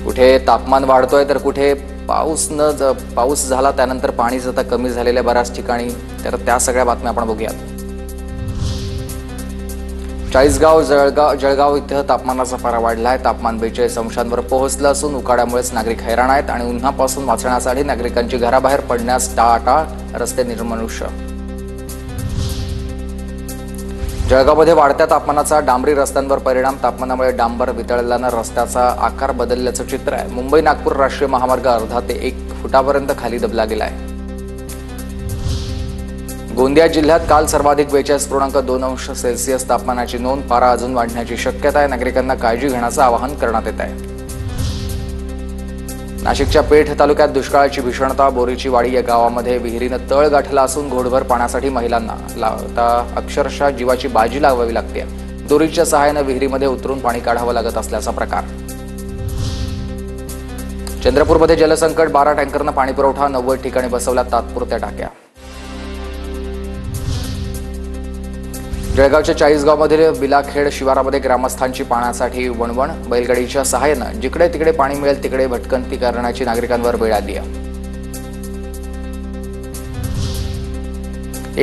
कुठे तापमान वाढतोय तर कुठे पाऊस झाला त्यानंतर पाणी आता कमी झालेल्या बऱ्याच ठिकाणी। तर त्या सगळ्या बातम्या आपण बघूयात। चाळीसगाव जळगाव इथं तापमानाचा पारा वाढलाय। तापमान 42 अंशांवर पोहोचलं असून उकाड्यामुळेच नागरिक हैराण आहेत आणि उन्हापासून वाचण्यासाठी नागरिकांची घराबाहेर पडण्यास टाळाटाळ, रस्ते निर्मनुष्य। जळगावमध्ये वाढत्या तापमानाचा डांबरी रस्त्यांवर परिणाम। तापमानामुळे डांबर वितळल्यानं रस्त्याचा आकार बदलल्याचं चित्र आहे। मुंबई नागपूर राष्ट्रीय महामार्ग अर्धा ते 1 फुटापर्यंत खाली दबला गेलाय। गोंदिया जिल्ह्यात काल सर्वाधिक 42.2 अंश सेल्सिअस तापमानाची नोंद। पारा अजून वाढण्याची शक्यता आहे। नागरिकांना काळजी घेण्याचं आवाहन करण्यात येत आहे। नाशिकच्या पेठ तालुक्यात दुष्काळाची भीषणता। बोरीची वाडी या गावामध्ये विहिरीनं तळ गाठला असून घोडभर पाण्यासाठी महिलांना अक्षरशः जीवाची बाजी लावावी लागते। दोरीच्या सहाय्याने विहिरीमध्ये उतरून पाणी काढावं लागत असल्याचा प्रकार। चंद्रपूरमध्ये जलसंकट। 12 टँकरनं पाणी पुरवठा। 90 ठिकाणी बसवल्या तात्पुरत्या टाक्या। जळगावच्या चाळीसगावमधील बिलाखेड शिवारामध्ये ग्रामस्थांची पाण्यासाठी वणवण। बैलगाडीच्या सहाय्यानं जिकडे तिकडे पाणी मिळेल तिकडे भटकंती करण्याची नागरिकांवर वेळ आली आहे।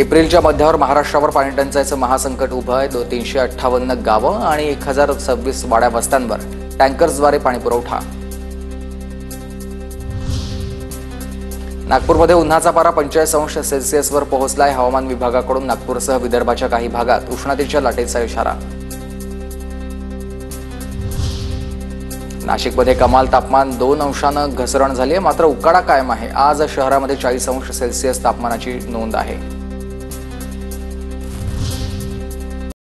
एप्रिलच्या मध्यावर महाराष्ट्रावर पाणी टंचाईचं महासंकट उभं आहे। 358 गावं आणि 1026 वाड्या वस्त्यांवर टँकर्सद्वारे पाणी पुरवठा। नागपूरमध्ये उन्हाचा पारा 45 अंश सेल्सिअसवर पोहोचलाय। हवामान विभागाकडून नागपूरसह विदर्भाच्या काही भागात उष्णतेच्या लाटेचा इशारा। नाशिकमध्ये कमाल तापमान 2 अंशानं घसरण झाली आहे, मात्र उकाडा कायम आहे। आज शहरामध्ये 40 अंश सेल्सिअस तापमानाची नोंद आहे।